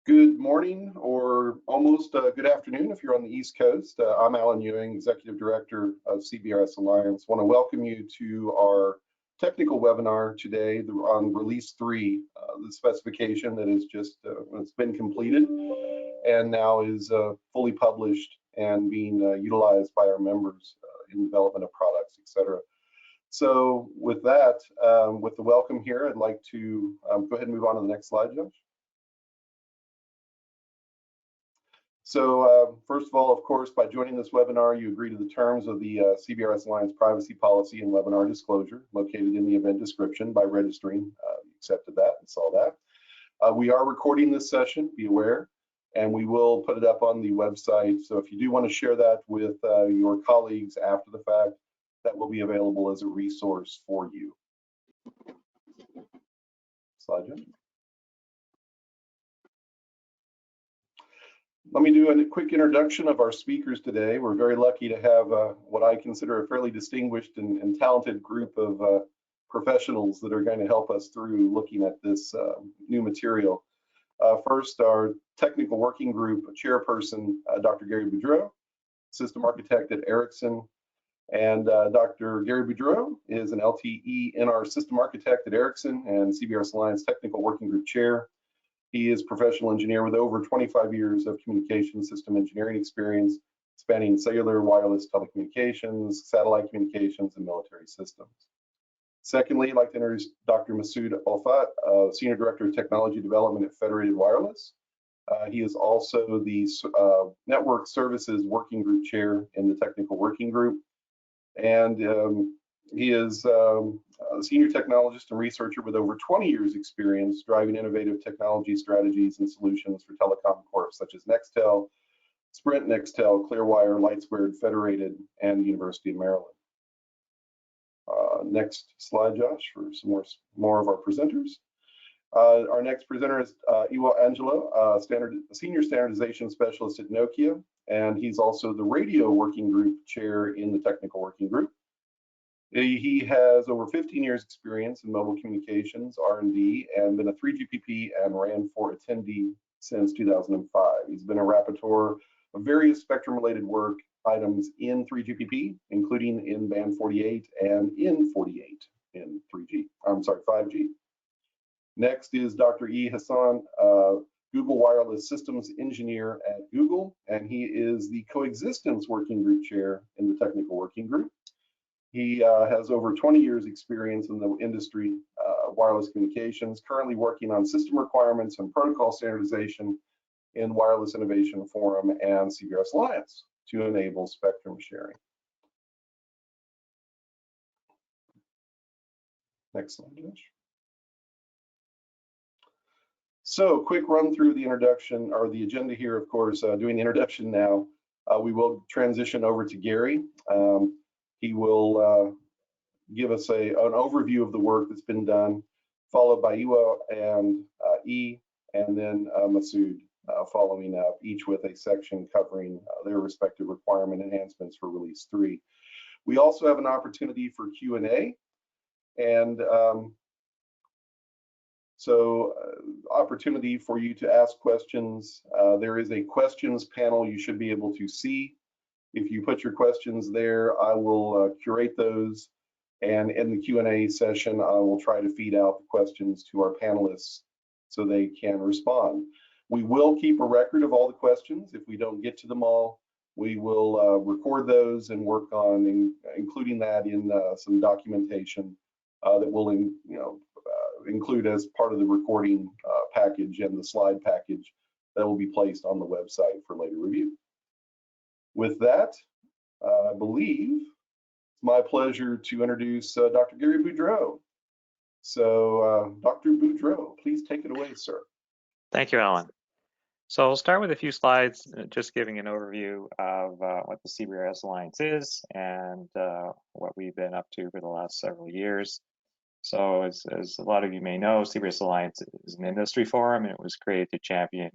Good morning, or almost good afternoon if you're on the East Coast. I'm Alan Ewing, Executive Director of CBRS Alliance. I want to welcome you to our technical webinar today on Release 3, the specification that is just it's been completed and now is fully published and being utilized by our members in development of products, etc. So with that, with the welcome here, I'd like to go ahead and move on to the next slide, Josh. So first of all, of course, by joining this webinar, you agree to the terms of the CBRS Alliance privacy policy and webinar disclosure located in the event description by registering. You accepted that and saw that. We are recording this session, be aware, and we will put it up on the website. So if you do want to share that with your colleagues after the fact, that will be available as a resource for you. Slide, Jim. Let me do a quick introduction of our speakers today. We're very lucky to have what I consider a fairly distinguished and talented group of professionals that are going to help us through looking at this new material. First, our technical working group chairperson, Dr. Gary Boudreau, system architect at Ericsson. And Dr. Gary Boudreau is an LTE NR system architect at Ericsson and CBRS Alliance technical working group chair. He is a professional engineer with over 25 years of communication system engineering experience, spanning cellular, wireless telecommunications, satellite communications, and military systems. Secondly, I'd like to introduce Dr. Masood Olfat, Senior Director of Technology Development at Federated Wireless. He is also the Network Services Working Group Chair in the Technical Working Group. And he is a senior technologist and researcher with over 20 years experience driving innovative technology strategies and solutions for telecom corps such as Nextel, Sprint, Nextel, Clearwire, LightSquared, Federated, and the University of Maryland. Next slide, Josh, for some more of our presenters. Our next presenter is Iwo Angelo, Senior Standardization Specialist at Nokia, and he's also the Radio Working Group Chair in the Technical Working Group. He has over 15 years experience in mobile communications, R&D, and been a 3GPP and RAN4 attendee since 2005. He's been a rapporteur of various spectrum-related work items in 3GPP, including in band 48 and in 48 in 5G. Next is Dr. E. Hassan, Google Wireless Systems Engineer at Google, and he is the Coexistence Working Group Chair in the Technical Working Group. He has over 20 years experience in the industry, wireless communications, currently working on system requirements and protocol standardization in Wireless Innovation Forum and CBRS Alliance to enable spectrum sharing. Next slide, Josh. So quick run through the introduction, or the agenda here, of course, doing the introduction now. We will transition over to Gary. He will give us an overview of the work that's been done, followed by Iwo and E, and then Masood following up, each with a section covering their respective requirement enhancements for Release 3. We also have an opportunity for Q&A, and so opportunity for you to ask questions. There is a questions panel you should be able to see. If you put your questions there, I will curate those, and in the Q&A session, I will try to feed out the questions to our panelists so they can respond. We will keep a record of all the questions. If we don't get to them all, we will record those and work on including that in some documentation that will include as part of the recording package and the slide package that will be placed on the website for later review. With that, I believe it's my pleasure to introduce Dr. Gary Boudreau. So, Dr. Boudreau, please take it away, sir. Thank you, Alan. So I'll start with a few slides, just giving an overview of what the CBRS Alliance is and what we've been up to for the last several years. So as a lot of you may know, CBRS Alliance is an industry forum, and it was created to champion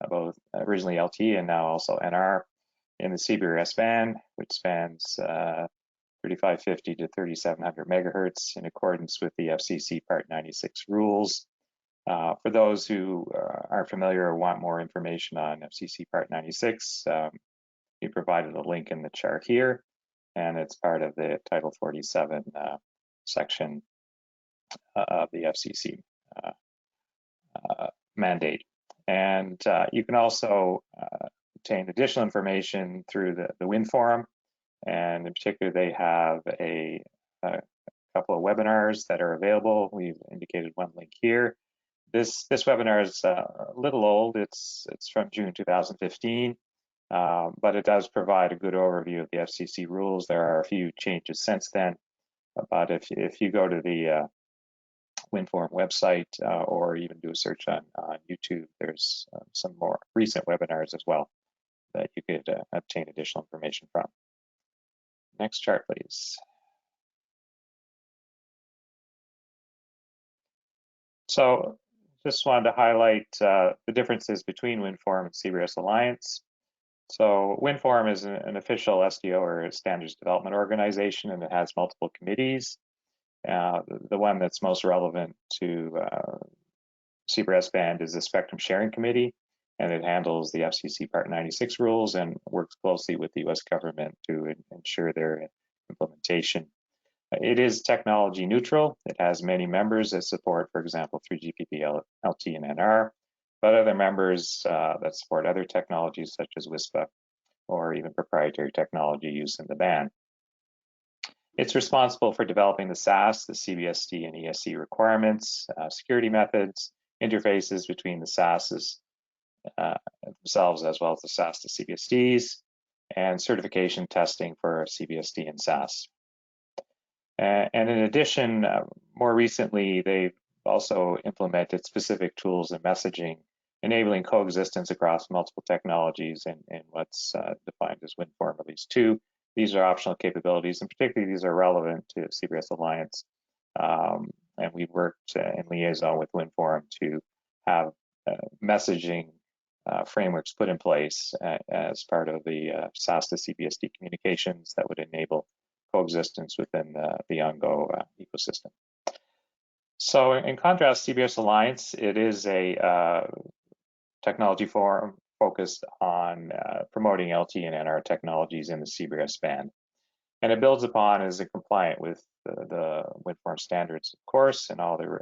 both originally LTE and now also NR in the CBRS band, which spans 3550 to 3700 megahertz in accordance with the FCC Part 96 rules. For those who aren't familiar or want more information on FCC Part 96, we provided a link in the chart here, and it's part of the Title 47 section of the FCC mandate. And you can also obtain additional information through the WinnForum, and in particular, they have a couple of webinars that are available. We've indicated one link here. This webinar is a little old. It's from June 2015, but it does provide a good overview of the FCC rules. There are a few changes since then, but if you go to the WinnForum website or even do a search on YouTube, there's some more recent webinars as well that you could obtain additional information from. Next chart, please. So just wanted to highlight the differences between WinnForum and CBRS Alliance. So WinnForum is an official SDO or standards development organization, and it has multiple committees. The one that's most relevant to CBRS band is the Spectrum Sharing Committee, and it handles the FCC Part 96 rules and works closely with the US government to ensure their implementation. It is technology neutral. It has many members that support, for example, 3GPP, LTE, and NR, but other members that support other technologies such as WISPA or even proprietary technology used in the band. It's responsible for developing the SAS, the CBSD, and ESC requirements, security methods, interfaces between the SASs themselves as well as the SAS to CBSDs, and certification testing for CBSD and SAS. And in addition, more recently, they've also implemented specific tools and messaging, enabling coexistence across multiple technologies in what's defined as WinnForum Release 2. These are optional capabilities, and particularly these are relevant to CBRS Alliance. And we've worked in liaison with WinnForum to have messaging frameworks put in place as part of the SAS to CBSD communications that would enable coexistence within the OnGo ecosystem. So in contrast, CBRS Alliance, it is a technology forum focused on promoting LTE and NR technologies in the CBRS band. And it builds upon is compliant with the WinnForum standards, of course, and all the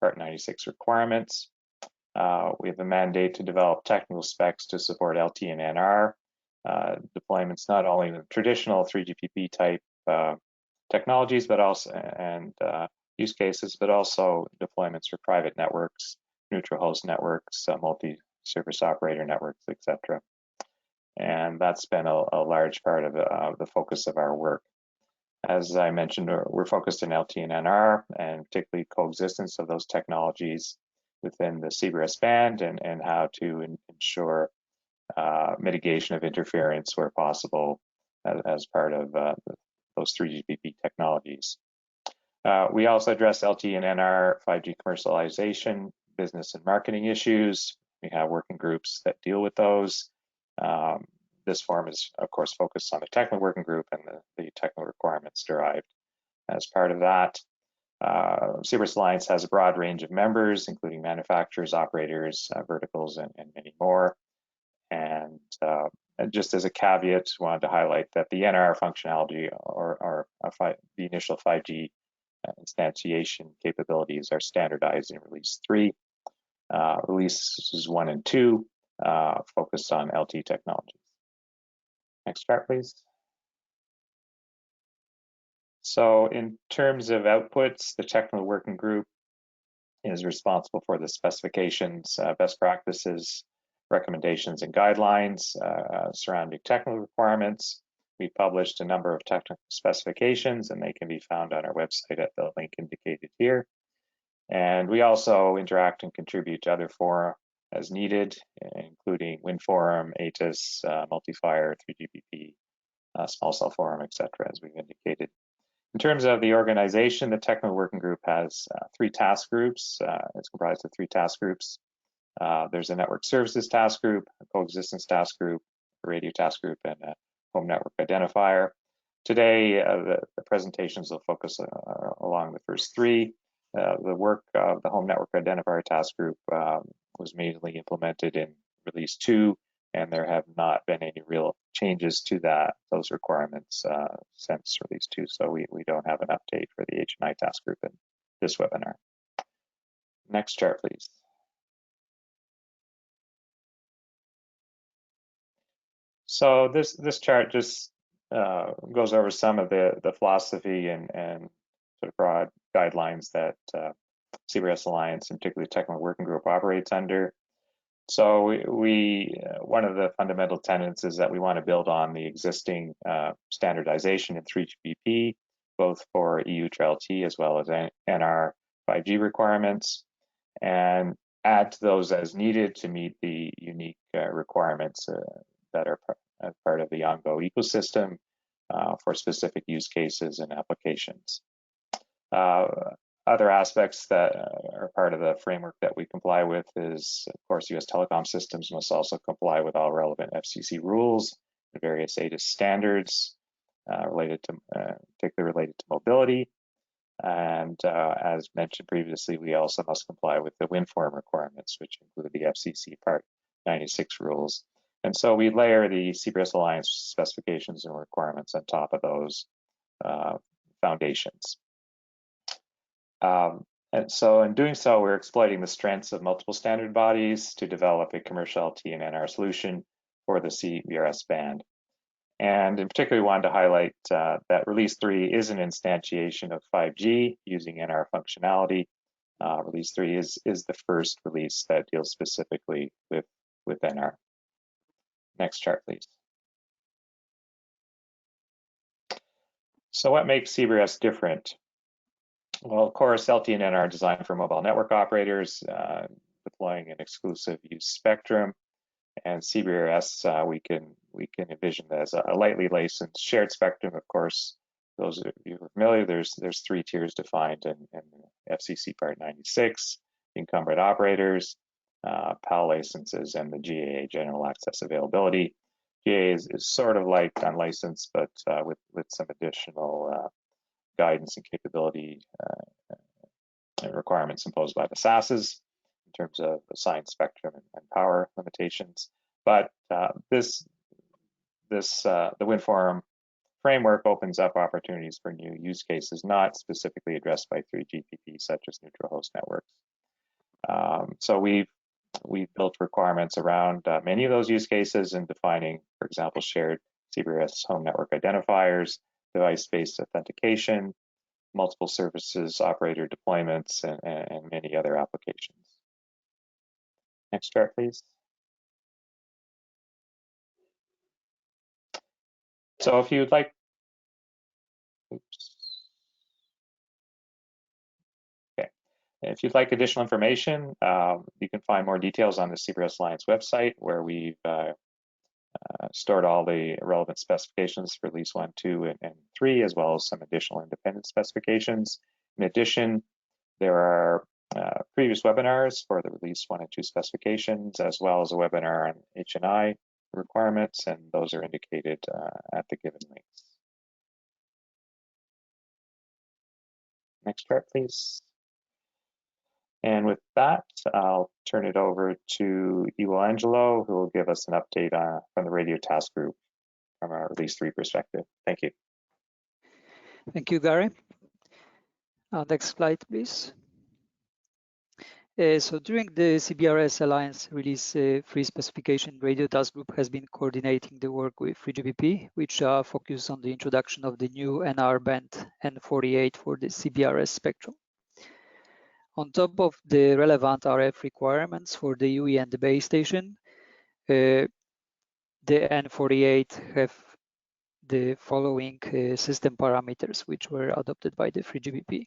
Part 96 requirements. We have a mandate to develop technical specs to support LTE and NR deployments, not only in traditional 3GPP type technologies, but also use cases, but also deployments for private networks, neutral host networks, multi-service operator networks, etc. And that's been a large part of the focus of our work. As I mentioned, we're focused on LTE and NR, and particularly coexistence of those technologies within the CBRS band, and how to ensure mitigation of interference where possible as part of those 3GPP technologies. We also address LTE and NR 5G commercialization, business and marketing issues. We have working groups that deal with those. This forum is, of course, focused on the technical working group and the technical requirements derived as part of that. CBRS Alliance has a broad range of members, including manufacturers, operators, verticals, and many more. And just as a caveat, wanted to highlight that the NR functionality or the initial 5G instantiation capabilities are standardized in Release 3. Releases 1 and 2 focused on LTE technologies. Next chart, please. So in terms of outputs, the technical working group is responsible for the specifications, best practices, recommendations, and guidelines surrounding technical requirements. We published a number of technical specifications, and they can be found on our website at the link indicated here. And we also interact and contribute to other fora as needed, including WinnForum, ATIS, Multifire, 3GPP, Small Cell Forum, etc., as we've indicated. In terms of the organization, the technical working group has 3 task groups. It's comprised of 3 task groups. There's a network services task group, a coexistence task group, a radio task group, and a home network identifier. Today, the presentations will focus along the first 3, the work of the Home Network Identifier Task Group was mainly implemented in Release 2, and there have not been any real changes to those requirements since Release 2. So we don't have an update for the HNI task group in this webinar. Next chart, please. So this chart just goes over some of the philosophy and sort of broad guidelines that CBRS Alliance, and particularly the Technical Working Group, operates under. So one of the fundamental tenets is that we want to build on the existing standardization in 3GPP, both for EU LTE as well as NR 5G requirements, and add to those as needed to meet the unique requirements that are part of the OnGo ecosystem for specific use cases and applications. Other aspects that are part of the framework that we comply with is, of course, U.S. telecom systems must also comply with all relevant FCC rules, the various ATIS standards particularly related to mobility. And as mentioned previously, we also must comply with the WinnForum requirements, which include the FCC Part 96 rules. And so we layer the CBRS Alliance specifications and requirements on top of those foundations. And so in doing so, we're exploiting the strengths of multiple standard bodies to develop a commercial LTE and NR solution for the CBRS band. And in particular, we wanted to highlight that Release 3 is an instantiation of 5G using NR functionality. Release 3 is the first release that deals specifically with NR. Next chart, please. So what makes CBRS different? Well, of course, LTE and NR are designed for mobile network operators, deploying an exclusive use spectrum. And CBRS, we can envision as a lightly licensed shared spectrum. Of course, those of you who are familiar, there's 3 tiers defined in FCC Part 96, incumbent operators, PAL licenses, and the GAA general access availability. GAA is sort of like unlicensed, but with some additional guidance and capability and requirements imposed by the SASs in terms of assigned spectrum and power limitations. But the WinnForum framework opens up opportunities for new use cases not specifically addressed by 3GPP, such as neutral host networks. So we've built requirements around many of those use cases in defining, for example, shared CBRS home network identifiers, device-based authentication, multiple services, operator deployments, and many other applications. Next chart, please. So if you'd like, if you'd like additional information, you can find more details on the CBRS Alliance website, where we've stored all the relevant specifications for Release 1, 2, and 3, as well as some additional independent specifications. In addition, there are previous webinars for the Release 1 and 2 specifications, as well as a webinar on HNI requirements, and those are indicated at the given links. Next chart, please. And with that, I'll turn it over to Iwo Angelo, who will give us an update from the radio task group from our Release 3 perspective. Thank you. Thank you, Gary. Next slide, please. So during the CBRS Alliance Release 3 specification, Radio Task Group has been coordinating the work with 3GPP, which focus on the introduction of the new NR band N48 for the CBRS spectrum. On top of the relevant RF requirements for the UE and the base station, the N48 have the following system parameters, which were adopted by the 3GPP.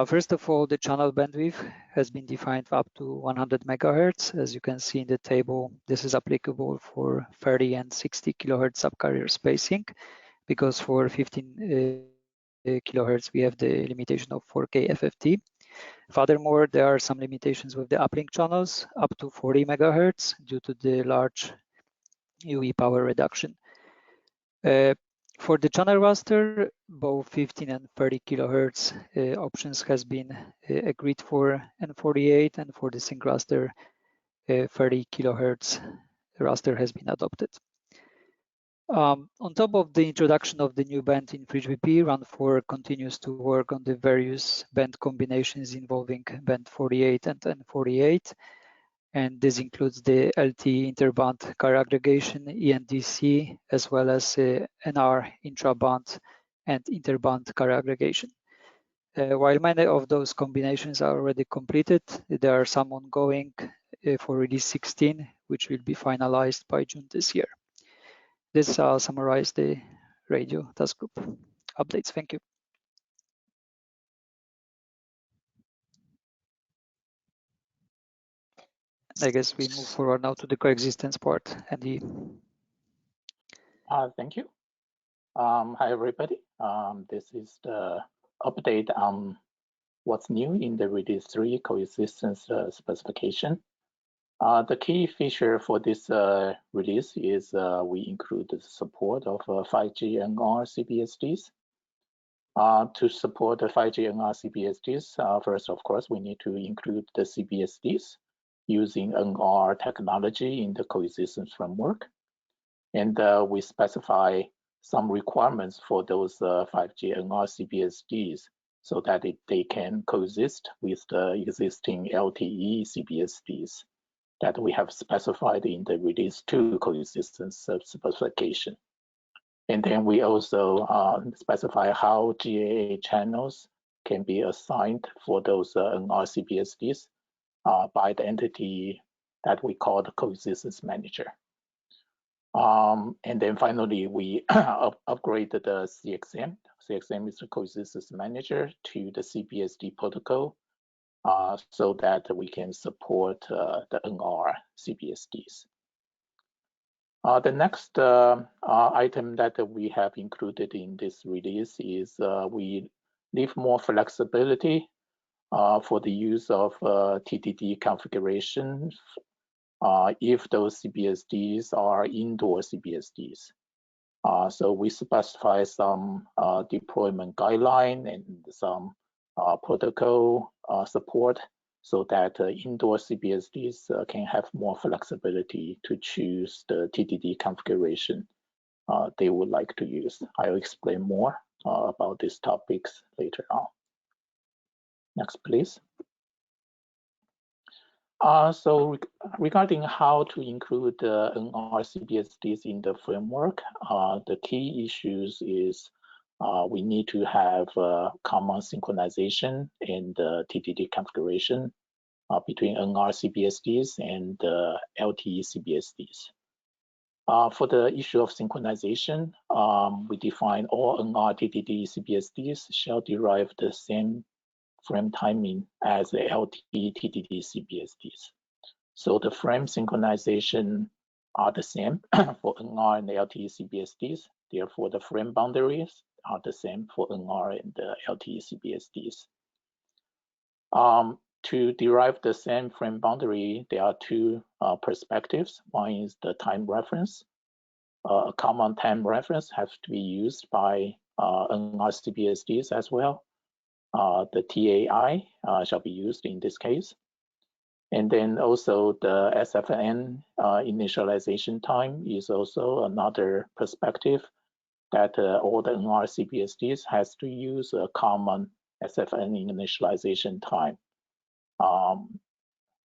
First of all, the channel bandwidth has been defined up to 100 megahertz. As you can see in the table, this is applicable for 30 and 60 kilohertz subcarrier spacing, because for 15 kilohertz, we have the limitation of 4K FFT. Furthermore, there are some limitations with the uplink channels up to 40 megahertz due to the large UE power reduction. For the channel raster, both 15 and 30 kilohertz options has been agreed for N48, and for the sync raster, 30 kilohertz raster has been adopted. On top of the introduction of the new band in FreeGBP, Run 4 continues to work on the various band combinations involving band 48 and N48. And this includes the LTE interband carrier aggregation, ENDC, as well as NR intraband and interband carrier aggregation. While many of those combinations are already completed, there are some ongoing for release 16, which will be finalized by June this year. This summarizes the radio task group updates. Thank you. I guess we move forward now to the coexistence part. Andy. Thank you. Hi, everybody. This is the update on what's new in the release 3 coexistence specification. The key feature for this release is we include the support of 5G NR CBSDs. To support the 5G NR CBSDs, first, of course, we need to include the CBSDs using NR technology in the coexistence framework. And we specify some requirements for those 5G NR CBSDs so that they can coexist with the existing LTE CBSDs that we have specified in the release 2 coexistence specification. And then we also specify how GAA channels can be assigned for those NR CBSDs by the entity that we call the coexistence manager. And then finally, we upgraded the CXM. CXM is the coexistence manager to the CBSD protocol so that we can support the NR CBSDs. The next item that we have included in this release is we leave more flexibility for the use of TDD configuration if those CBSDs are indoor CBSDs. So we specify some deployment guideline and some protocol support so that indoor CBSDs can have more flexibility to choose the TDD configuration they would like to use. I'll explain more about these topics later on. Next, please. So regarding how to include NR CBSDs in the framework, the key issues is we need to have common synchronization in the TDD configuration between NR CBSDs and LTE CBSDs. For the issue of synchronization, we define all NR-TDD CBSDs shall derive the same frame timing as the LTE TDD CBSDs. So the frame synchronization are the same for NR and LTE CBSDs. Therefore, the frame boundaries are the same for NR and the LTE CBSDs. To derive the same frame boundary, there are two perspectives. One is the time reference. A common time reference has to be used by NR CBSDs as well. The TAI shall be used in this case. And then also the SFN initialization time is also another perspective that all the NR CBSDs has to use a common SFN initialization time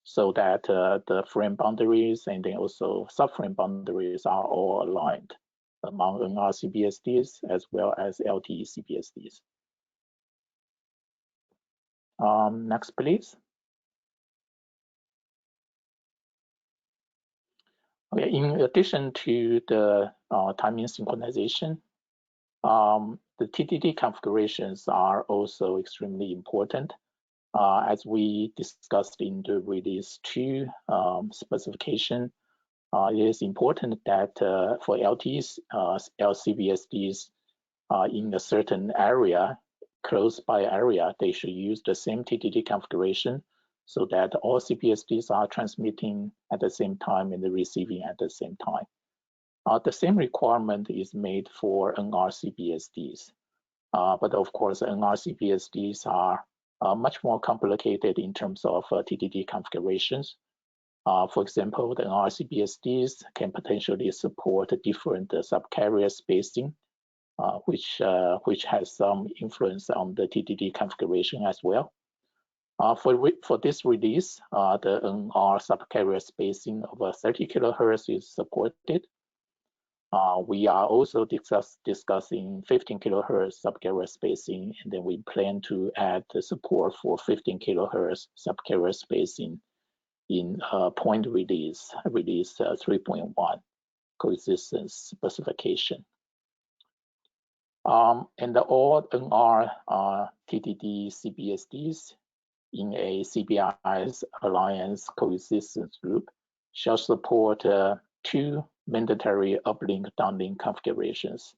so that the frame boundaries and then also subframe boundaries are all aligned among NR CBSDs as well as LTE CBSDs. Next, please. Okay, in addition to the timing synchronization, the TDD configurations are also extremely important. As we discussed in the release 2 specification, it is important that for LTEs, LCBSDs in a certain area, close by area, they should use the same TDD configuration so that all CBSDs are transmitting at the same time and receiving at the same time. The same requirement is made for NR CBSDs, but of course NR CBSDs are much more complicated in terms of TDD configurations. For example, the NR CBSDs can potentially support different subcarrier spacing, which has some influence on the TDD configuration as well. For this release, the NR subcarrier spacing of 30 kHz is supported. We are also discussing 15 kHz subcarrier spacing, and then we plan to add the support for 15 kHz subcarrier spacing in point release 3.1 coexistence specification. And all NR TDD CBSDs in a CBRS Alliance coexistence group shall support 2 mandatory uplink-downlink configurations.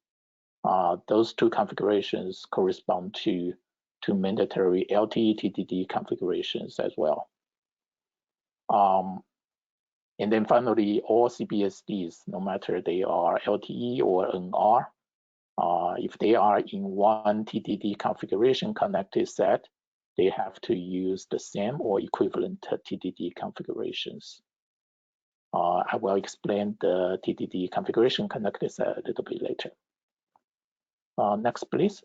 Those 2 configurations correspond to 2 mandatory LTE TDD configurations as well. And then finally, all CBSDs, no matter they are LTE or NR, if they are in one TDD configuration connected set, they have to use the same or equivalent TDD configurations. I will explain the TDD configuration connected set a little bit later. Next, please.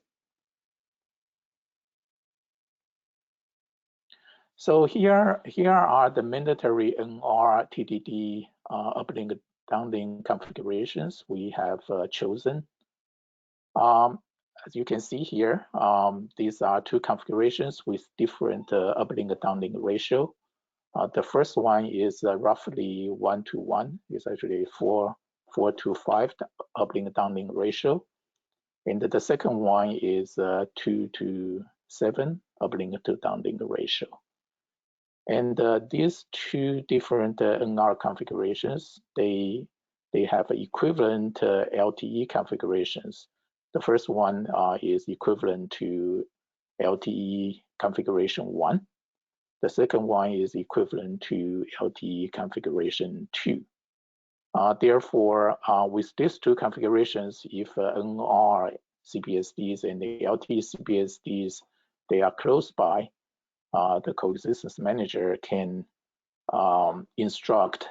So here are the mandatory NR TDD uplink downlink configurations we have chosen. As you can see here, these are 2 configurations with different uplink downlink ratio. The first one is roughly 1:1. It's actually 4:5 uplink downlink ratio. And the second one is 2:7 uplink to downlink ratio. And these 2 different NR configurations, they have equivalent LTE configurations. The first one is equivalent to LTE configuration 1. The second one is equivalent to LTE configuration 2. Therefore, with these 2 configurations, if NR CBSDs and the LTE CBSDs, they are close by, the coexistence manager can instruct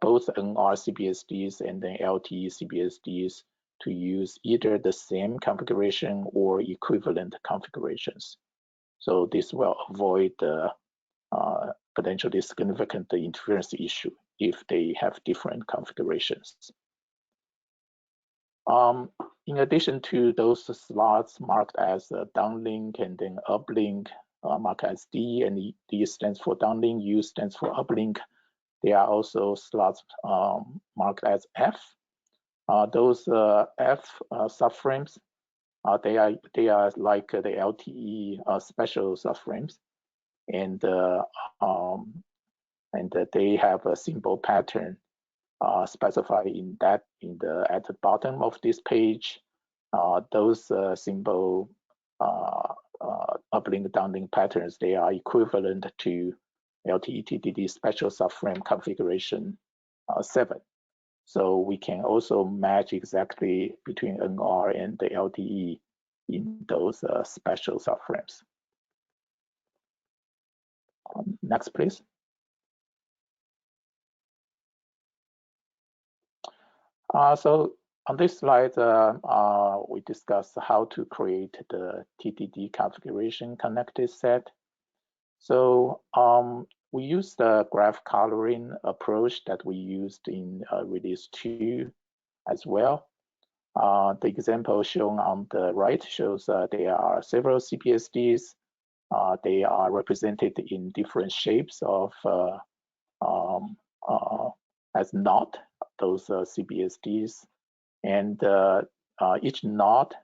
both NR CBSDs and the LTE CBSDs to use either the same configuration or equivalent configurations. So this will avoid the potentially significant interference issue if they have different configurations. In addition to those slots marked as downlink and then uplink, marked as D, and D stands for downlink, U stands for uplink, there are also slots marked as F. Those F subframes, they are like the LTE special subframes, and they have a symbol pattern specified at the bottom of this page. Those symbol uplink downlink patterns, they are equivalent to LTE TDD special subframe configuration 7. So we can also match exactly between NR and the LTE in those special subframes. Next, please. So on this slide, we discuss how to create the TDD configuration connected set. So we use the graph coloring approach that we used in release 2 as well. The example shown on the right shows there are several CBSDs. They are represented in different shapes of as knot, those CBSDs, and each knot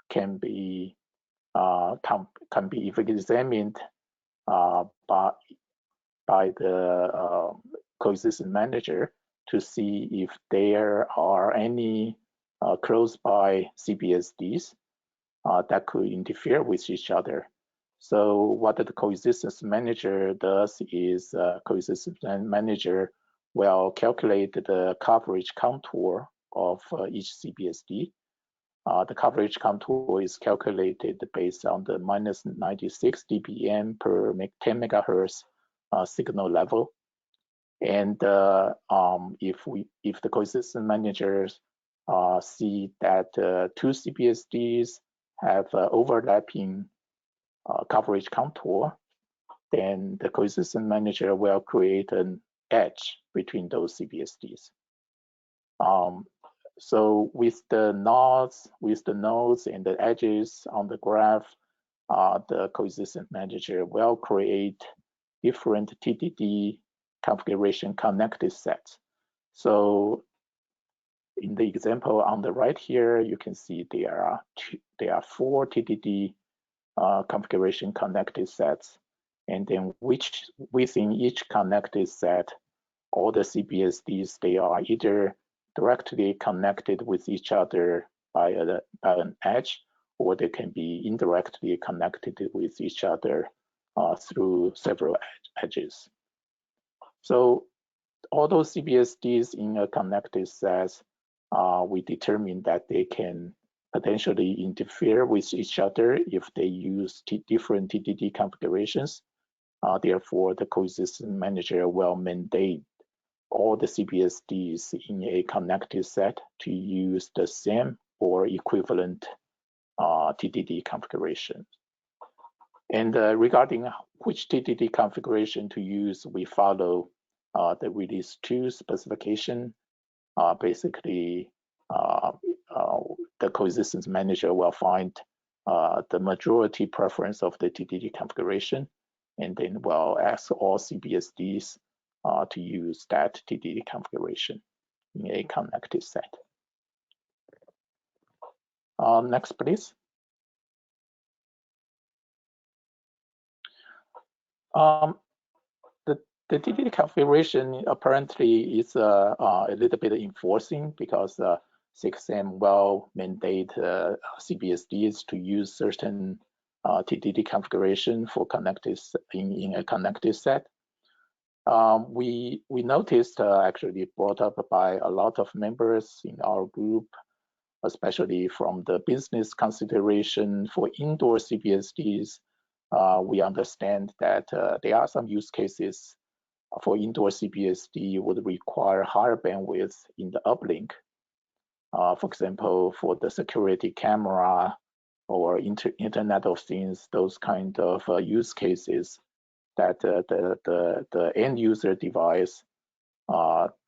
can be examined by the coexistence manager to see if there are any close by CBSDs that could interfere with each other. So what the coexistence manager does is coexistence manager will calculate the coverage contour of each CBSD. The coverage contour is calculated based on the minus 96 dBm per 10 megahertz signal level. And if the coexistence managers see that two CBSDs have overlapping coverage contour, then the coexistence manager will create an edge between those CBSDs. So with the nodes and the edges on the graph, the coexistence manager will create different TDD configuration connected sets. So in the example on the right here, you can see there are 4 TDD configuration connected sets, and then within each connected set, all the CBSDs, they are either directly connected with each other by an edge, or they can be indirectly connected with each other through several edges. So all those CBSDs in a connected set, we determine that they can potentially interfere with each other if they use different TDD configurations. Therefore, the coexistence manager will mandate all the CBSDs in a connected set to use the same or equivalent TDD configuration. And regarding which TDD configuration to use, we follow the release 2 specification. Basically, the coexistence manager will find the majority preference of the TDD configuration, and then will ask all CBSDs to use that TDD configuration in a connected set. Next, please. The TDD configuration apparently is a little bit enforcing, because 6M will mandate CBSDs to use certain TDD configuration for connected in a connected set. We noticed, actually brought up by a lot of members in our group, especially from the business consideration for indoor CBSDs. We understand that there are some use cases for indoor CBSD would require higher bandwidth in the uplink. For example, for the security camera or Internet of Things, those kind of use cases that the end user device,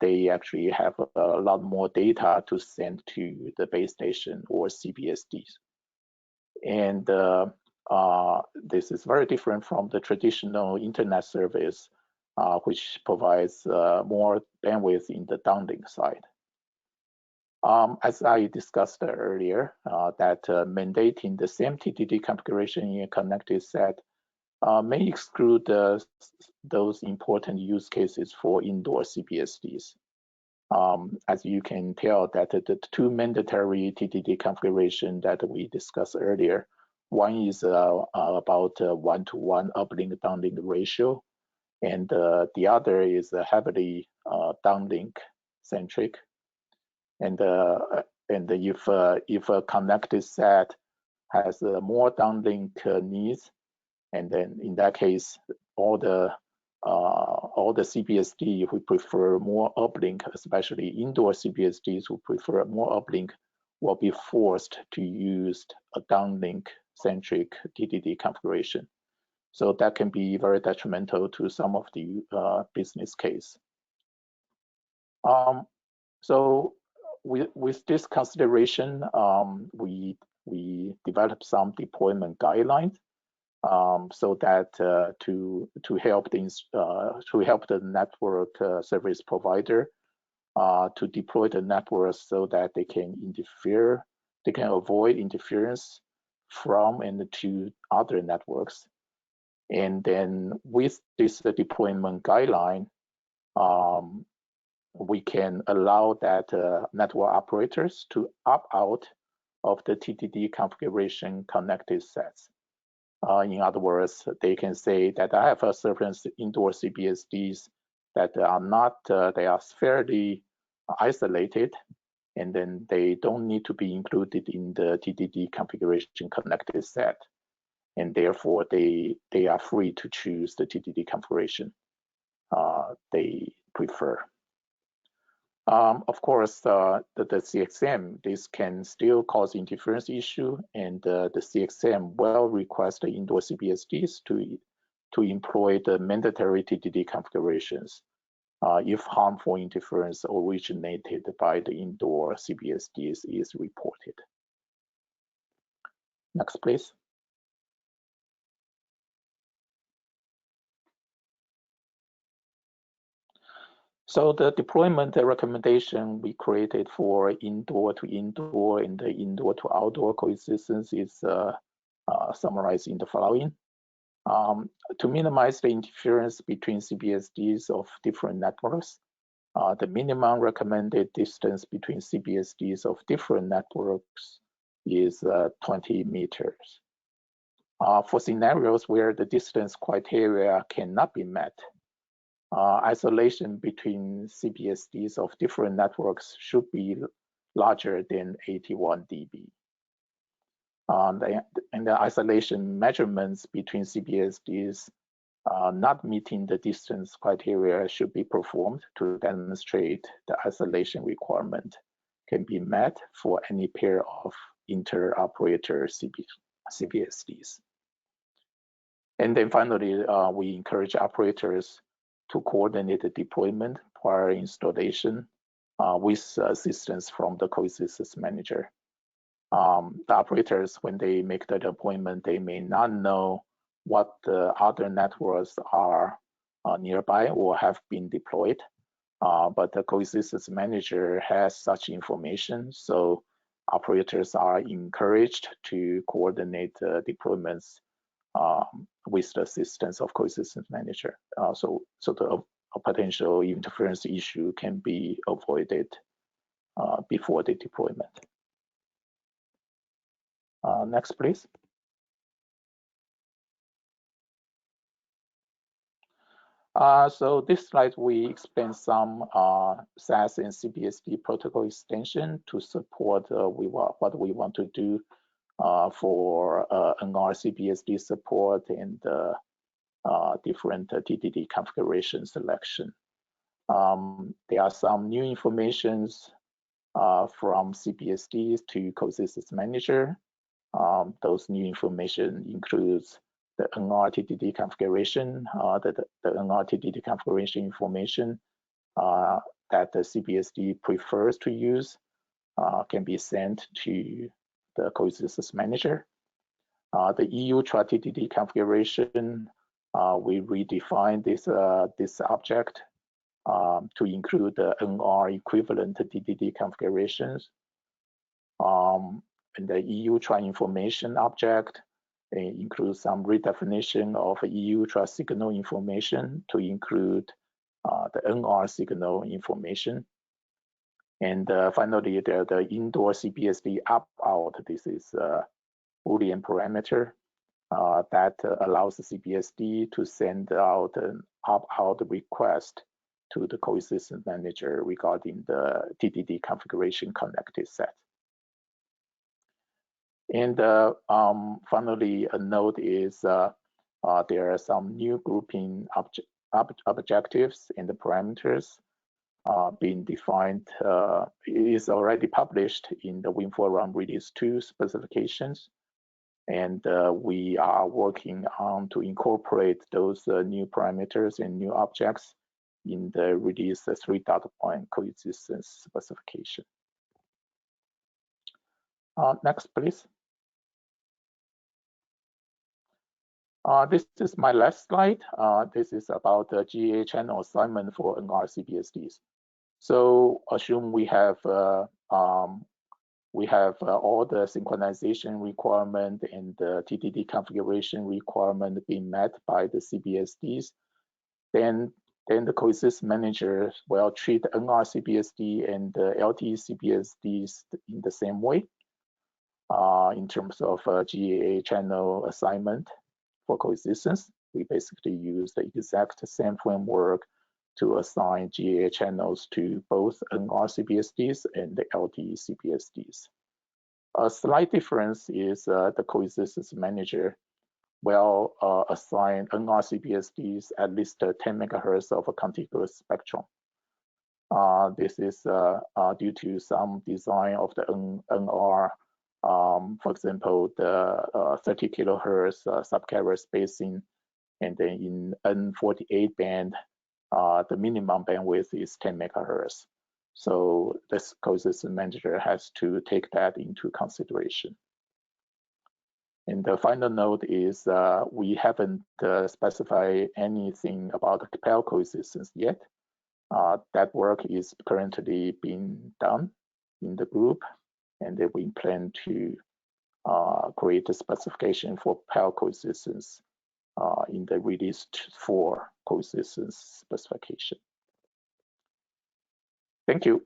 they actually have a lot more data to send to the base station or CBSDs. And this is very different from the traditional internet service, which provides more bandwidth in the downlink side. As I discussed earlier, that mandating the same TDD configuration in a connected set may exclude those important use cases for indoor CBSDs. As you can tell, that the 2 mandatory TDD configuration that we discussed earlier, one is about 1-to-1 uplink downlink ratio, and the other is heavily downlink centric. And if a connected set has more downlink needs, and then in that case, all the CBSD who prefer more uplink, especially indoor CBSDs who prefer more uplink, will be forced to use a downlink centric TDD configuration. So that can be very detrimental to some of the business case. So with this consideration, we developed some deployment guidelines so that to help the network service provider to deploy the network so that they can avoid interference from and to other networks. And then with this deployment guideline, we can allow that network operators to opt out of the TDD configuration connected sets. In other words, they can say that I have a certain indoor CBSDs that are not, they are fairly isolated, and then they don't need to be included in the TDD configuration connected set. And therefore, they are free to choose the TDD configuration they prefer. Of course, the CXM, this can still cause interference issue, and the CXM will request the indoor CBSDs to employ the mandatory TDD configurations if harmful interference originated by the indoor CBSDs is reported. Next, please. So the deployment recommendation we created for indoor to indoor and the indoor to outdoor coexistence is summarized in the following. To minimize the interference between CBSDs of different networks, the minimum recommended distance between CBSDs of different networks is 20 meters. For scenarios where the distance criteria cannot be met, isolation between CBSDs of different networks should be larger than 81 dB. And the isolation measurements between CBSDs not meeting the distance criteria should be performed to demonstrate the isolation requirement can be met for any pair of inter-operator CBSDs. And then finally, we encourage operators to coordinate the deployment prior installation with assistance from the Coexistence manager. The operators, when they make the deployment, they may not know what the other networks are nearby or have been deployed, but the Coexistence manager has such information, so operators are encouraged to coordinate deployments with the assistance of Coexistence manager. So a potential interference issue can be avoided before the deployment. Next, please. So this slide, we explain some SAS and CBSD protocol extension to support what we want to do for NR CBSD support and different TDD configuration selection. There are some new informations from CBSDs to Coexistence manager. Those new information includes the NR-TDD configuration, the NR-TDD configuration information that the CBSD prefers to use can be sent to the Coexistence manager. The EU TDD configuration, we redefine this object to include the NR equivalent TDD configurations. And the EU information object includes some redefinition of EU signal information to include the NR signal information. And finally, the indoor CBSD opt-out. This is a Boolean parameter that allows the CBSD to send out an opt-out request to the Coexistence manager regarding the TDD configuration connected set. And finally, a note is there are some new grouping objectives and the parameters being defined. It is already published in the WinnForum Release 2 specifications. And we are working on to incorporate those new parameters and new objects in the Release 3.1 Coexistence specification. Next, please. This is my last slide. This is about the GA channel assignment for NR CBSDs. So assume we have all the synchronization requirement and the TDD configuration requirement being met by the CBSDs. Then the Coexistence manager will treat NR CBSD and the LTE CBSDs in the same way in terms of GAA channel assignment for coexistence. We basically use the exact same framework to assign GA channels to both NR CBSDs and the LTE CBSDs. A slight difference is the Coexistence Manager will assign NR CBSDs at least 10 megahertz of a contiguous spectrum. This is due to some design of the NR, for example, the 30 kilohertz subcarrier spacing, and then in N48 band, the minimum bandwidth is 10 megahertz. So this Coexistence Manager has to take that into consideration. And the final note is we haven't specified anything about the pair coexistence yet. That work is currently being done in the group, and then we plan to create a specification for pair coexistence in the released 4 coexistence specification. Thank you.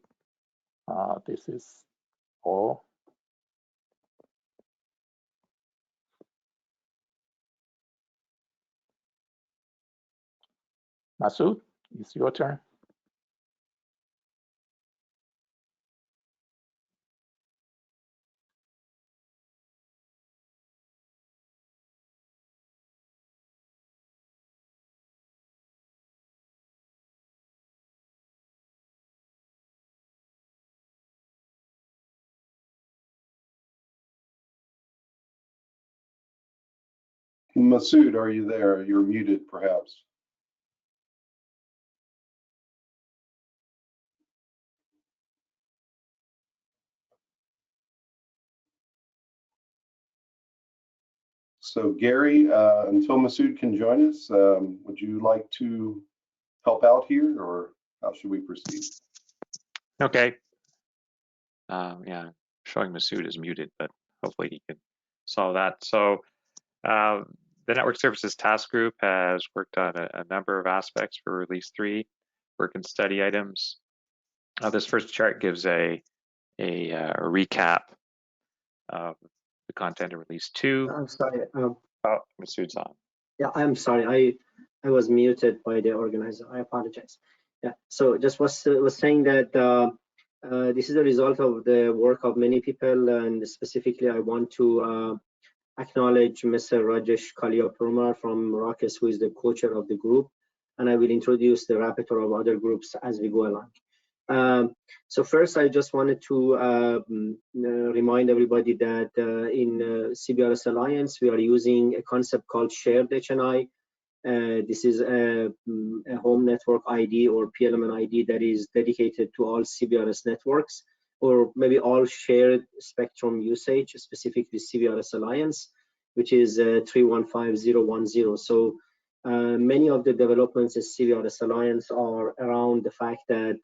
This is all. Masood, it's your turn. Masood, are you there? You're muted, perhaps. So Gary, until Masood can join us, would you like to help out here, or how should we proceed? Okay. Yeah, showing Masood is muted, but hopefully he can solve that. So the Network Services Task Group has worked on a number of aspects for Release 3, work and study items. This first chart gives a recap of the content of Release 2. I'm sorry. Oh, Masood's on. Yeah, I'm sorry. I was muted by the organizer. I apologize. Yeah. So just was saying that this is a result of the work of many people, and specifically, I want to acknowledge Mr. Rajesh Kaliapurmar from RACUS, who is the co-chair of the group, and I will introduce the rapporteur of other groups as we go along. So first, I just wanted to remind everybody that in CBRS Alliance, we are using a concept called shared HNI. This is a home network ID or PLMN ID that is dedicated to all CBRS networks, or maybe all shared spectrum usage, specifically CBRS Alliance, which is 315010. So many of the developments in CBRS Alliance are around the fact that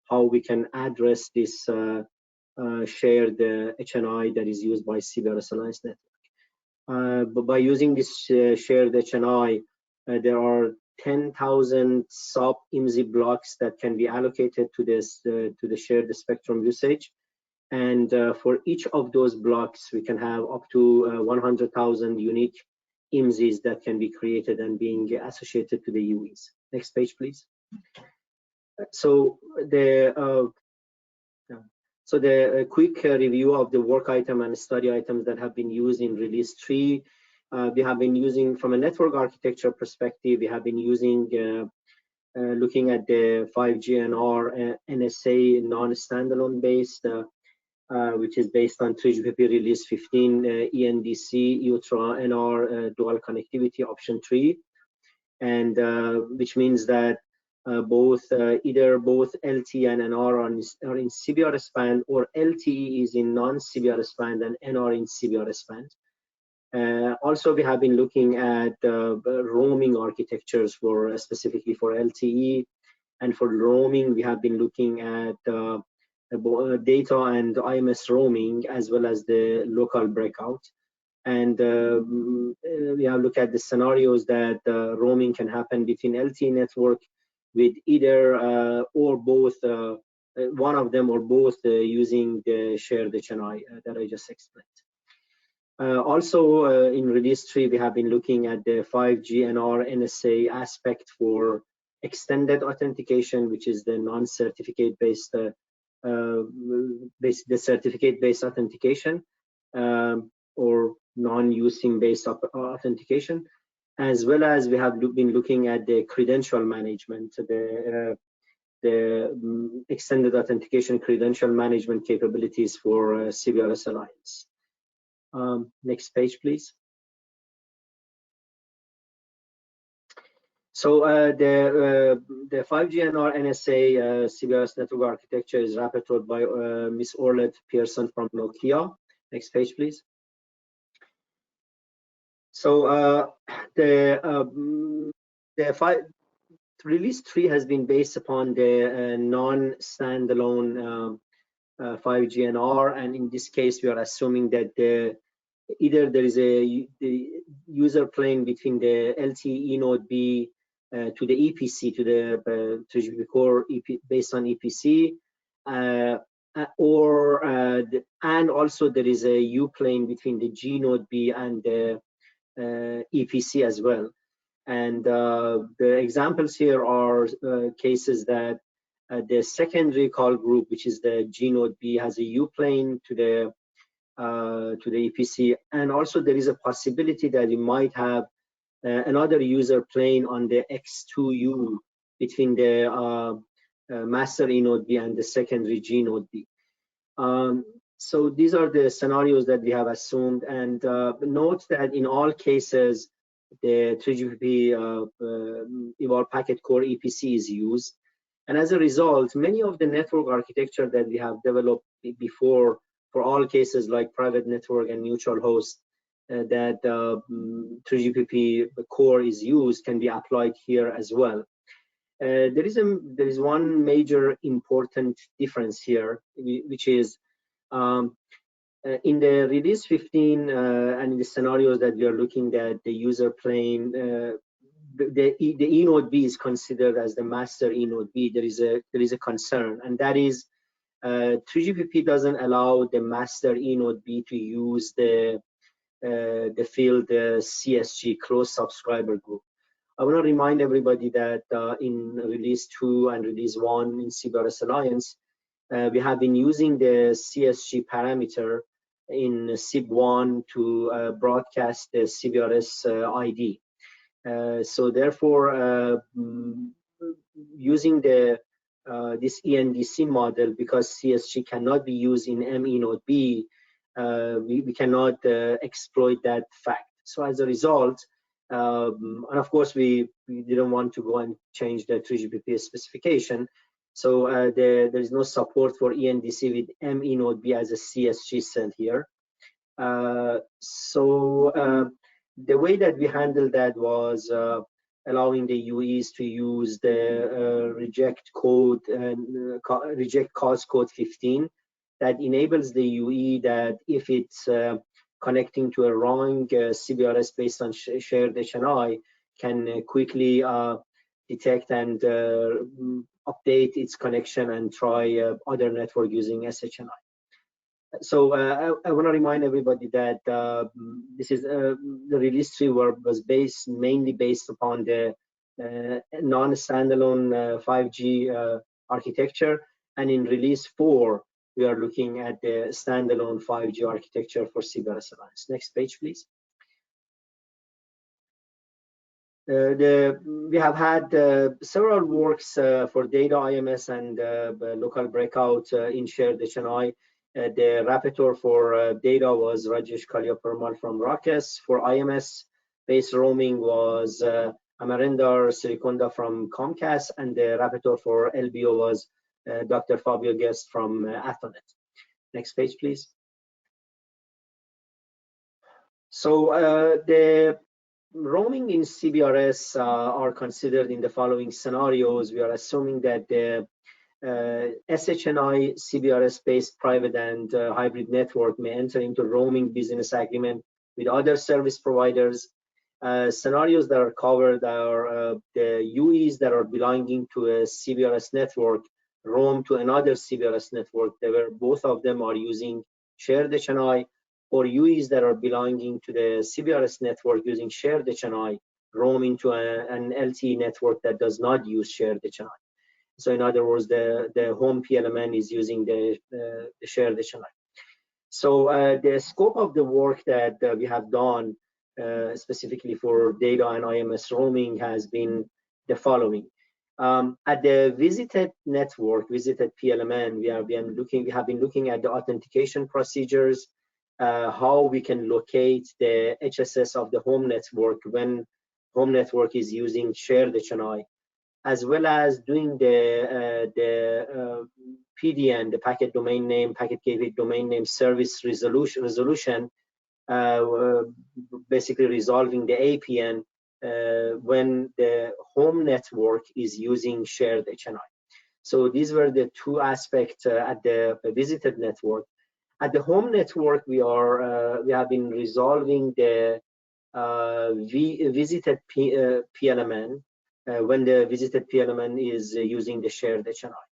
how we can address this shared HNI that is used by CBRS Alliance network. But by using this shared HNI, there are 10,000 sub IMSI blocks that can be allocated to this to the shared spectrum usage, and for each of those blocks, we can have up to 100,000 unique IMSIs that can be created and being associated to the UEs. Next page, please. So the quick review of the work item and study items that have been used in Release 3. We have been using, from a network architecture perspective, we have been using, looking at the 5G NR NSA non-standalone based, which is based on 3GPP Release 15, ENDC, ULTRA, NR, dual connectivity option 3, and which means that either both LTE and NR are in CBRS band, or LTE is in non-CBRS band and NR in CBRS band. Also, we have been looking at roaming architectures for specifically for LTE, and for roaming, we have been looking at data and IMS roaming, as well as the local breakout. And we have looked at the scenarios that roaming can happen between LTE network with either or both, one of them or both using the shared HNI that I just explained. Also, in Release 3, we have been looking at the 5G NR NSA aspect for extended authentication, which is the non-certificate based, the certificate-based authentication, or non-using based authentication, as well as we have been looking at the credential management, the extended authentication credential management capabilities for CBRS Alliance. Next page, please. So the 5G NR NSA CBRS network architecture is rapported by Ms. Orlet Pearson from Nokia. Next page, please. So release 3 has been based upon the non-standalone 5G NR, and in this case, we are assuming that either there is the user plane between the LTE node B to the EPC, to the 3GPP core based on EPC, and also there is a U plane between the G node B and the EPC as well. And the examples here are cases that the secondary call group, which is the G node B, has a U plane to the EPC, and also there is a possibility that you might have another user plane on the X2U between the master E node B and the secondary G node B. So these are the scenarios that we have assumed, and note that in all cases the 3GPP evolved packet core EPC is used, and as a result, many of the network architecture that we have developed before for all cases like private network and neutral host that 3GPP core is used can be applied here as well. There is one major important difference here, which is in the release 15 and in the scenarios that we are looking at, the user plane, the E node B is considered as the master E node B. There is a concern, and that is 3GPP doesn't allow the master E node B to use the field CSG, closed subscriber group. I want to remind everybody that in release 2 and release 1 in CBRS Alliance, we have been using the CSG parameter in SIB1 to broadcast the CBRS ID. So therefore, using this ENDC model, because CSG cannot be used in ME node B, we cannot exploit that fact. So as a result, and of course we didn't want to go and change the 3GPP specification, so there is no support for ENDC with ME node B as a CSG cell here. So the way that we handled that was allowing the UEs to use the reject cause code 15 that enables the UE that if it's connecting to a wrong CBRS based on shared HNI, can quickly detect and update its connection and try other network using SHNI. So I want to remind everybody that this is the release 3 was mainly based upon the non-standalone 5G architecture, and in release 4 we are looking at the standalone 5G architecture for CBRS Alliance. Next page, please. We have had several works for data IMS and local breakout in shared HNI. The rapporteur for data was Rajesh Kalia-Permal from Rakesh. For IMS-based roaming was Amarendra Sirikonda from Comcast, and the rapporteur for LBO was Dr. Fabio Guest from Athonet. Next page, please. So the roaming in CBRS are considered in the following scenarios. We are assuming that the SHNI CBRS-based private and hybrid network may enter into roaming business agreement with other service providers. Scenarios that are covered are the UEs that are belonging to a CBRS network roam to another CBRS network, where both of them are using shared HNI, or UEs that are belonging to the CBRS network using shared HNI roaming to an LTE network that does not use shared HNI. So in other words, the home PLMN is using the shared HNI. So the scope of the work that we have done specifically for data and IMS roaming has been the following. At the visited network, visited PLMN, we have been looking at the authentication procedures, how we can locate the HSS of the home network when home network is using shared HNI, as well as doing the PDN, the packet domain name, packet gateway domain name service resolution, basically resolving the APN when the home network is using shared HNI. So these were the two aspects at the visited network. At the home network, we have been resolving the visited PLMN when the visited PLMN is using the shared HNI.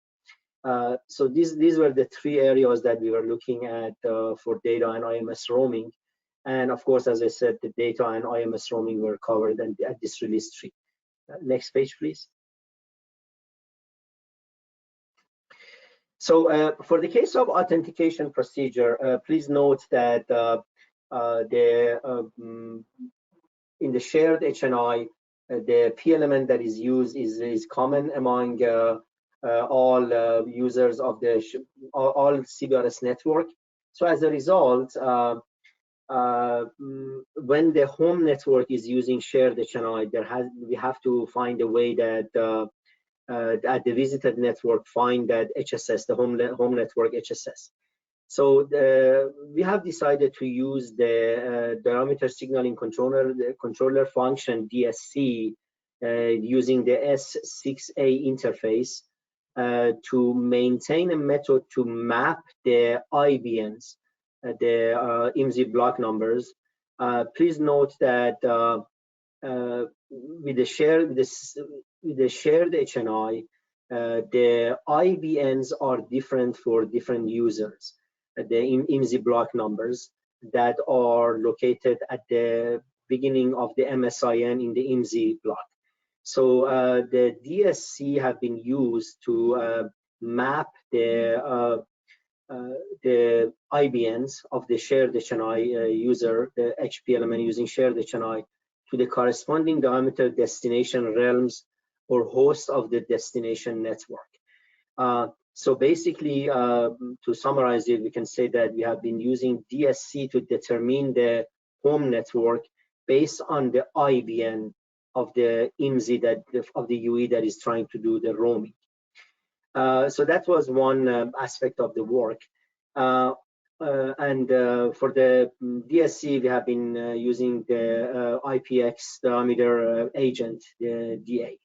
So these were the three areas that we were looking at for data and IMS roaming. And of course, as I said, the data and IMS roaming were covered at this release 3. Next page, please. So for the case of authentication procedure, please note that in the shared HNI, the PLMN that is used is common among all users of all CBRS network. So as a result, when the home network is using shared HNI, we have to find a way that at the visited network find that HSS, the home network HSS. So we have decided to use the diameter signaling controller function DSC using the S6A interface to maintain a method to map the IBNs, the IMSI block numbers. Please note that with the shared HNI, the IBNs are different for different users. The IMSI block numbers that are located at the beginning of the MSIN in the IMSI block. So the DSC have been used to map the IBNs of the shared HNI user, the HPLMN using shared HNI, to the corresponding diameter destination realms or host of the destination network. So basically, to summarize it, we can say that we have been using DSC to determine the home network based on the IBN of the IMSI of the UE that is trying to do the roaming. So that was one aspect of the work. For the DSC, we have been using the IPX diameter agent, the DA.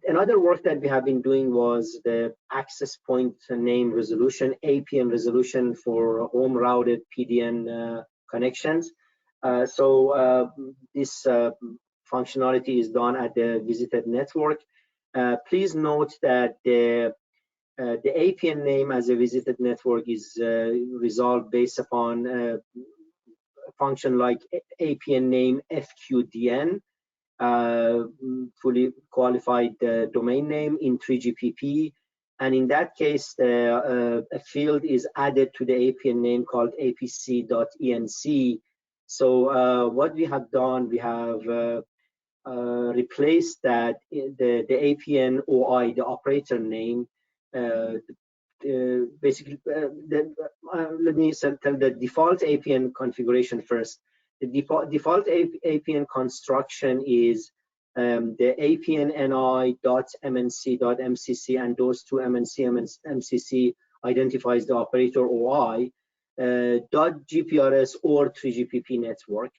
Another work that we have been doing was the access point name resolution, APN resolution for home routed PDN connections. So this functionality is done at the visited network. Please note that the APN name as a visited network is resolved based upon a function like APN name FQDN, fully qualified domain name in 3GPP. And in that case, a field is added to the APN name called apc.enc. So what we have done, we have replaced that the APN OI, the operator name, basically, let me tell the default APN configuration first. The default APN construction is the APN NI.MNC.MCC, and those two MNC identifies the operator OI, .GPRS or 3GPP network.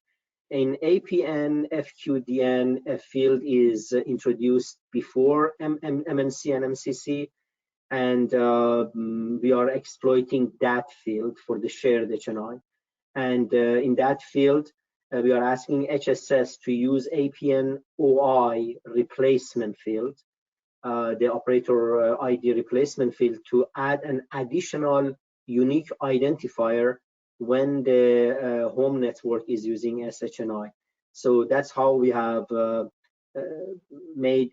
In APN FQDN, a field is introduced before MNC and MCC, and we are exploiting that field for the shared HNI. And in that field, we are asking HSS to use APN OI replacement field, the operator ID replacement field, to add an additional unique identifier when the home network is using SHNI. So that's how we have made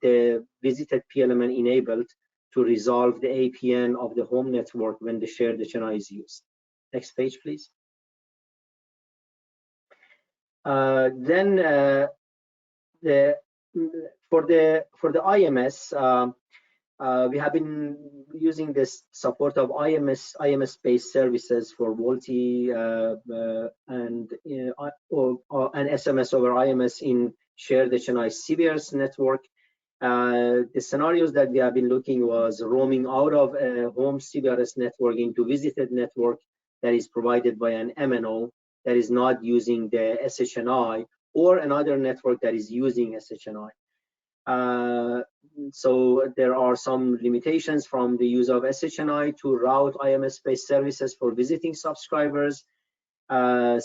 the visited PLMN enabled to resolve the APN of the home network when the shared HNI is used. Next page, please. Then for the IMS, we have been using this support of IMS-based services for VoLTE and SMS over IMS in shared HNI CBRS network. The scenarios that we have been looking was roaming out of a home CBRS network into visited network that is provided by an MNO that is not using the SHNI, or another network that is using SHNI. So there are some limitations from the use of SHNI to route IMS-based services for visiting subscribers. In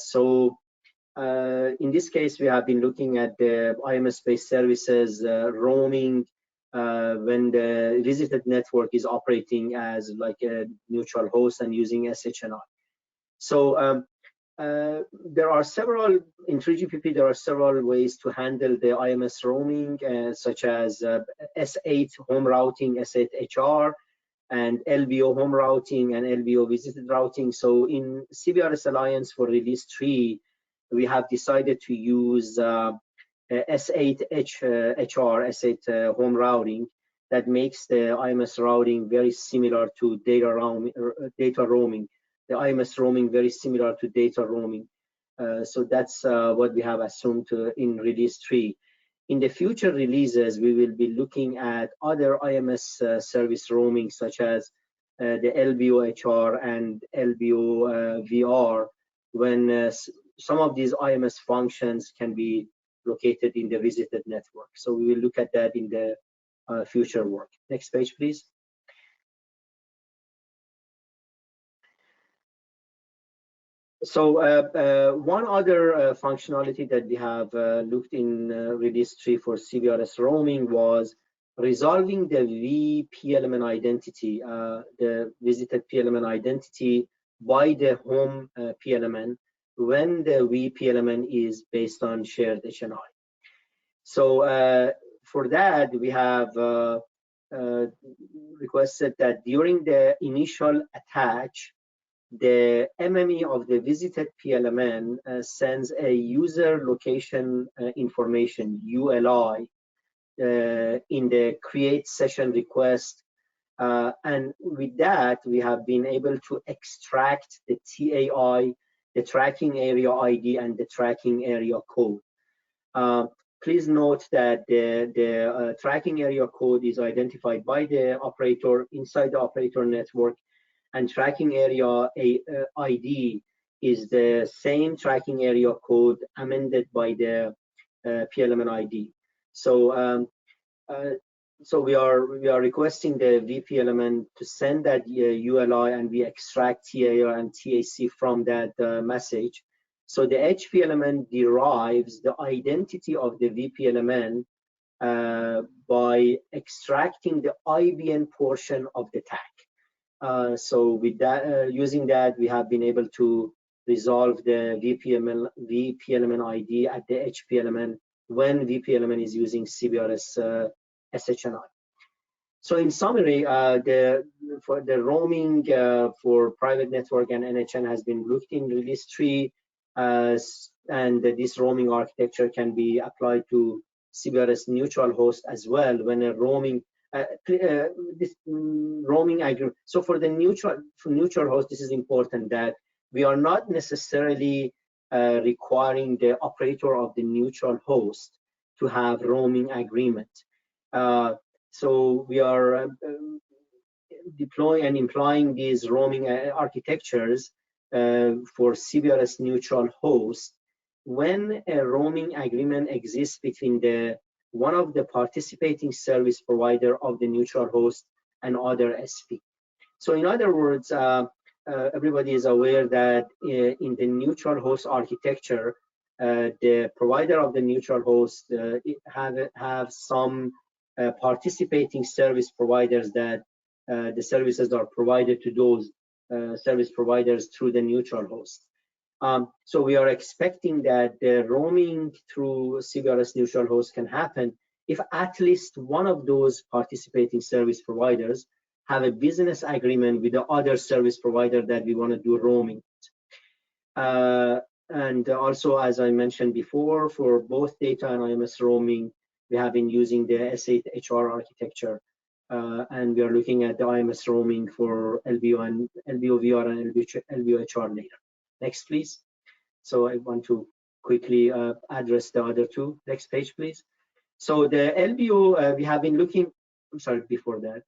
this case, we have been looking at the IMS-based services roaming when the visited network is operating as like a neutral host and using SHNI. So there are several, in 3GPP, there are several ways to handle the IMS roaming, such as S8 home routing, S8 HR, and LBO home routing and LBO visited routing. So in CBRS Alliance for release 3, we have decided to use S8 HR, S8 home routing, that makes the IMS routing very similar to data roaming. The IMS roaming very similar to data roaming. So that's what we have assumed in release 3. In the future releases, we will be looking at other IMS service roaming, such as the LBO HR and LBO VR, when some of these IMS functions can be located in the visited network. So we will look at that in the future work. Next page, please. So one other functionality that we have looked in release 3 for CBRS roaming was resolving the vPLMN identity, the visited PLMN identity by the home PLMN when the vPLMN is based on shared HNI. So for that, we have requested that during the initial attach, the MME of the visited PLMN sends a user location information, ULI, in the create session request. And with that, we have been able to extract the TAI, the tracking area ID, and the tracking area code. Please note that the tracking area code is identified by the operator inside the operator network, and tracking area ID is the same tracking area code amended by the PLMN ID. So so we are requesting the vPLMN to send that ULI, and we extract TAI and TAC from that message. So the HPLMN derives the identity of the vPLMN by extracting the IBN portion of the tag. So with that, using that, we have been able to resolve the vPLMN ID at the HPLMN when vPLMN is using CBRS SHNI. So in summary, for the roaming for private network and NHN has been looked in release 3, and this roaming architecture can be applied to CBRS neutral host as well when a roaming this roaming agreement. So for the neutral host, this is important that we are not necessarily requiring the operator of the neutral host to have roaming agreement. So we are deploying and implying these roaming architectures for CBRS neutral host when a roaming agreement exists between one of the participating service provider of the neutral host and other SP. So in other words, everybody is aware that in the neutral host architecture, the provider of the neutral host have some participating service providers that the services are provided to those service providers through the neutral host. So we are expecting that the roaming through CBRS neutral host can happen if at least one of those participating service providers have a business agreement with the other service provider that we want to do roaming. And also, as I mentioned before, for both data and IMS roaming, we have been using the S8 HR architecture, and we are looking at the IMS roaming for LBO and LBO VR and LBO HR later. Next, please. So I want to quickly address the other two. Next page, please. So the LBO, we have been looking, I'm sorry, before that,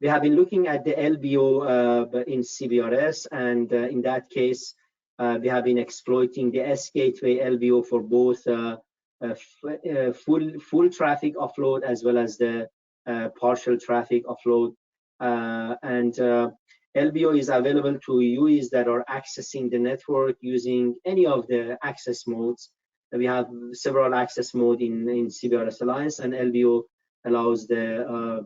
we have been looking at the LBO in CBRS, and in that case, we have been exploiting the S gateway LBO for both full traffic offload as well as the partial traffic offload. LBO is available to UIs that are accessing the network using any of the access modes. We have several access modes in CBRS Alliance, and LBO allows the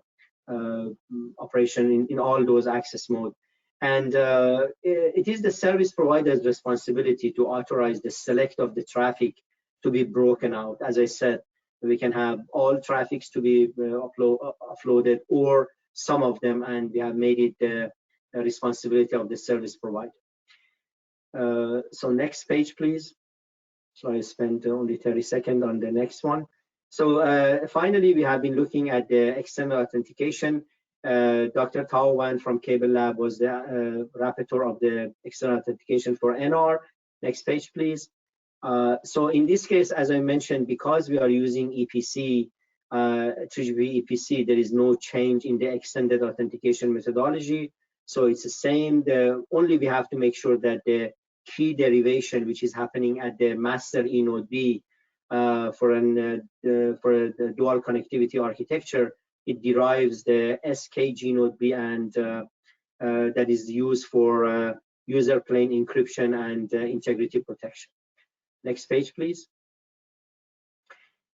operation in all those access modes. And it is the service provider's responsibility to authorize the select of the traffic to be broken out. As I said, we can have all traffics to be offloaded or some of them, and we have made it the responsibility of the service provider. So next page, please. So I spent only 30 seconds on the next one. So finally, we have been looking at the external authentication. Dr. Tao Wan from Cable Lab was the rapporteur of the external authentication for NR. Next page, please. So in this case, as I mentioned, because we are using EPC, 3GPP EPC, there is no change in the extended authentication methodology. So it's the same. Only we have to make sure that the key derivation, which is happening at the master eNode B for the dual connectivity architecture, it derives the SKG node B, and that is used for user plane encryption and integrity protection. Next page, please.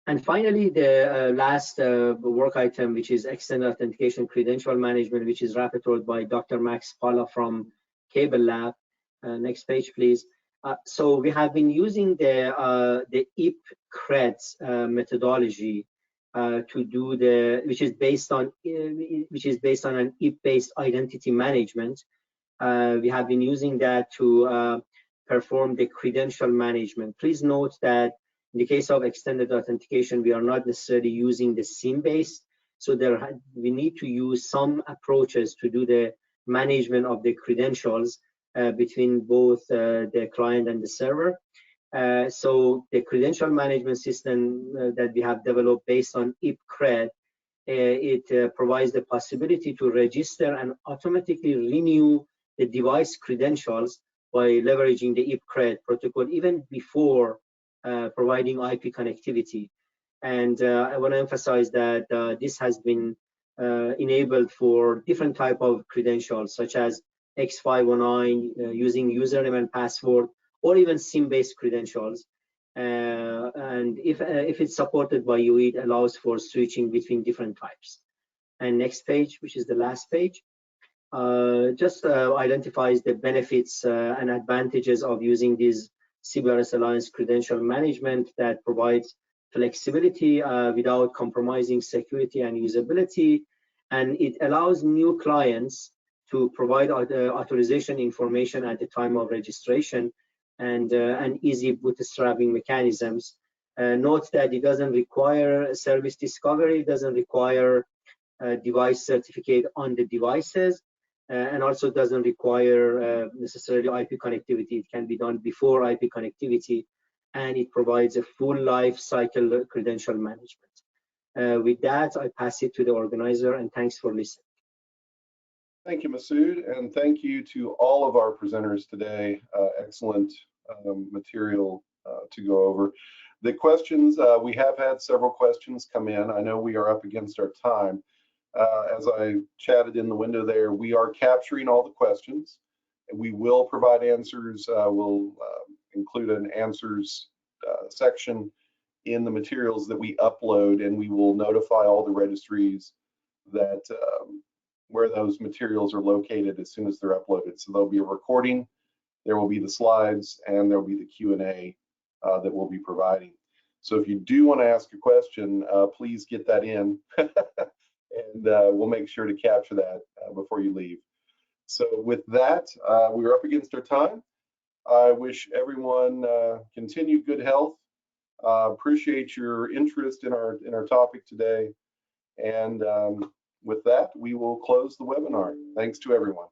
And finally, the last work item, which is external authentication credential management, which is rapporteured by Dr. Max Pala from Cable Lab. Next page, please. So we have been using the IP creds methodology to do which is based on an IP-based identity management. We have been using that to perform the credential management. Please note that in the case of extended authentication, we are not necessarily using the SIM-based, so we need to use some approaches to do the management of the credentials between both the client and the server. So the credential management system that we have developed based on IPCred, it provides the possibility to register and automatically renew the device credentials by leveraging the IPCred protocol even before providing IP connectivity. And I want to emphasize that this has been enabled for different type of credentials, such as X509 using username and password, or even SIM-based credentials. And if it's supported by UE, it allows for switching between different types. And next page, which is the last page, just identifies the benefits and advantages of using this CBRS Alliance credential management that provides flexibility without compromising security and usability. And it allows new clients to provide authorization information at the time of registration and easy bootstrapping mechanisms. Note that it doesn't require service discovery, doesn't require device certificate on the devices, and also doesn't require necessarily IP connectivity. It can be done before IP connectivity, and it provides a full life cycle credential management. With that, I pass it to the organizer, and thanks for listening. Thank you, Masood, and thank you to all of our presenters today. Excellent material to go over. The questions, we have had several questions come in. I know we are up against our time. As I chatted in the window there, we are capturing all the questions. We will provide answers. We'll include an answers section in the materials that we upload, and we will notify all the registries that where those materials are located as soon as they're uploaded. So there'll be a recording there will be the slides, and there will be the Q&A that we'll be providing. So if you do want to ask a question, please get that in, and we'll make sure to capture that before you leave. So with that, we're up against our time. I wish everyone continued good health. Appreciate your interest in our topic today. And with that, we will close the webinar. Thanks to everyone.